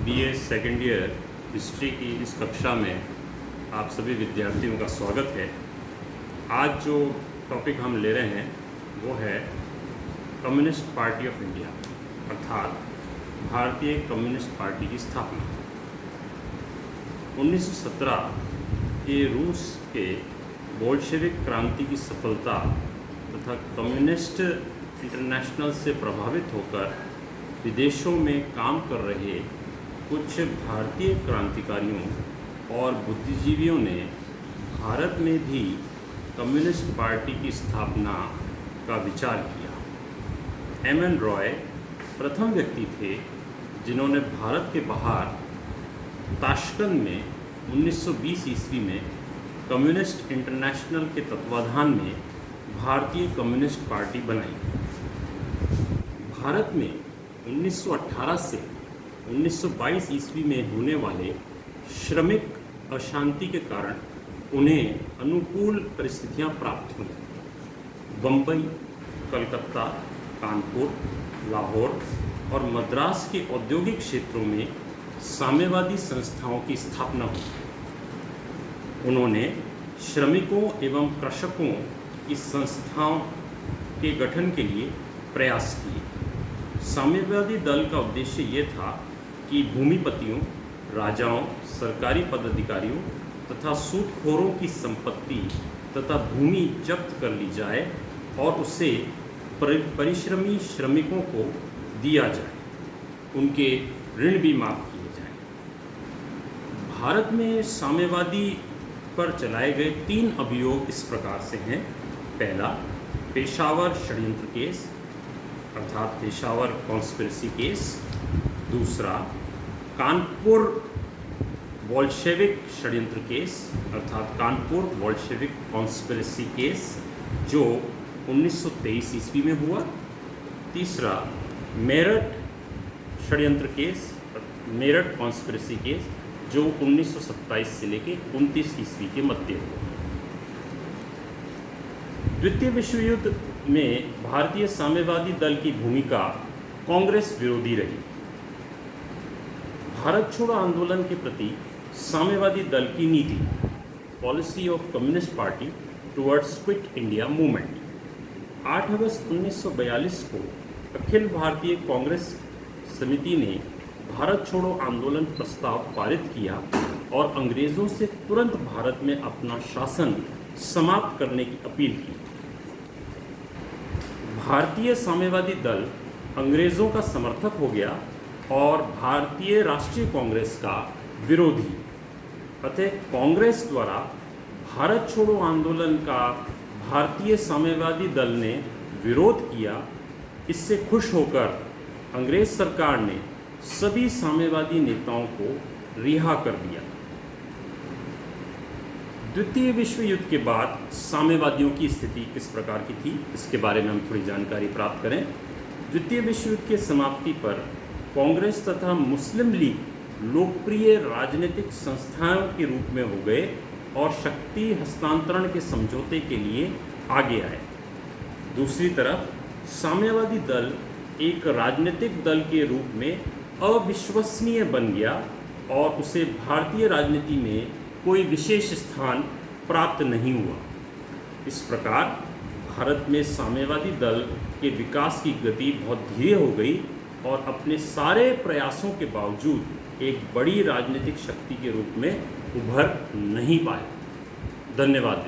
BA second year history की इस कक्षा में आप सभी विद्यार्थियों का स्वागत है। आज जो टॉपिक हम ले रहे हैं वो है कम्युनिस्ट पार्टी ऑफ इंडिया, अर्थात भारतीय कम्युनिस्ट पार्टी की स्थापना। 1917 के रूस के बोल्शेविक क्रांति की सफलता तथा कम्युनिस्ट इंटरनेशनल से प्रभावित होकर विदेशों में काम कर रहे कुछ भारतीय क्रांतिकारियों और बुद्धिजीवियों ने भारत में भी कम्युनिस्ट पार्टी की स्थापना का विचार किया। एम.एन. रॉय प्रथम व्यक्ति थे जिन्होंने भारत के बाहर ताशकंद में 1920 ईस्वी में कम्युनिस्ट इंटरनेशनल के तत्वाधान में भारतीय कम्युनिस्ट पार्टी बनाई। भारत में 1918 से 1922 ईस्वी में होने वाले श्रमिक अशांति के कारण उन्हें अनुकूल परिस्थितियां प्राप्त हुई। बम्बई, कलकत्ता, कानपुर, लाहौर और मद्रास के औद्योगिक क्षेत्रों में साम्यवादी संस्थाओं की स्थापना हुई। उन्होंने श्रमिकों एवं कृषकों की संस्थाओं के गठन के लिए प्रयास किए। साम्यवादी दल का उद्देश्य ये था कि भूमिपतियों, राजाओं, सरकारी पदाधिकारियों तथा सूदखोरों की संपत्ति तथा भूमि जब्त कर ली जाए और उसे परिश्रमी श्रमिकों को दिया जाए, उनके ऋण भी माफ़ किए जाएं। भारत में साम्यवादी पर चलाए गए 3 अभियोग इस प्रकार से हैं। पहला, पेशावर षड्यंत्र केस अर्थात पेशावर कॉन्स्पिरेसी केस। दूसरा, कानपुर बोल्शेविक षड्यंत्र केस अर्थात कानपुर बोल्शेविक कॉन्स्पिरेसी केस जो 1923 ईस्वी में हुआ। तीसरा, मेरठ षड्यंत्र केस, मेरठ कॉन्स्पिरेसी केस जो 1927 से लेकर 29 ईस्वी के मध्य हुआ। द्वितीय विश्व युद्ध में भारतीय साम्यवादी दल की भूमिका कांग्रेस विरोधी रही। भारत छोड़ो आंदोलन के प्रति साम्यवादी दल की नीति, policy of communist party towards quit India movement, 8 अगस्त 1942 को अखिल भारतीय कांग्रेस समिति ने भारत छोड़ो आंदोलन प्रस्ताव पारित किया और अंग्रेज़ों से तुरंत भारत में अपना शासन समाप्त करने की अपील की। भारतीय साम्यवादी दल अंग्रेज़ों का समर्थक हो गया और भारतीय राष्ट्रीय कांग्रेस का विरोधी। अतः कांग्रेस द्वारा भारत छोड़ो आंदोलन का भारतीय साम्यवादी दल ने विरोध किया। इससे खुश होकर अंग्रेज सरकार ने सभी साम्यवादी नेताओं को रिहा कर दिया। द्वितीय विश्व युद्ध के बाद साम्यवादियों की स्थिति किस प्रकार की थी, इसके बारे में हम थोड़ी जानकारी प्राप्त करें। द्वितीय विश्व युद्ध के समाप्ति पर कांग्रेस तथा मुस्लिम लीग लोकप्रिय राजनीतिक संस्थाओं के रूप में हो गए और शक्ति हस्तांतरण के समझौते के लिए आगे आए। दूसरी तरफ साम्यवादी दल एक राजनीतिक दल के रूप में अविश्वसनीय बन गया और उसे भारतीय राजनीति में कोई विशेष स्थान प्राप्त नहीं हुआ। इस प्रकार भारत में साम्यवादी दल के विकास की गति बहुत धीरे हो गई और अपने सारे प्रयासों के बावजूद एक बड़ी राजनीतिक शक्ति के रूप में उभर नहीं पाया। धन्यवाद।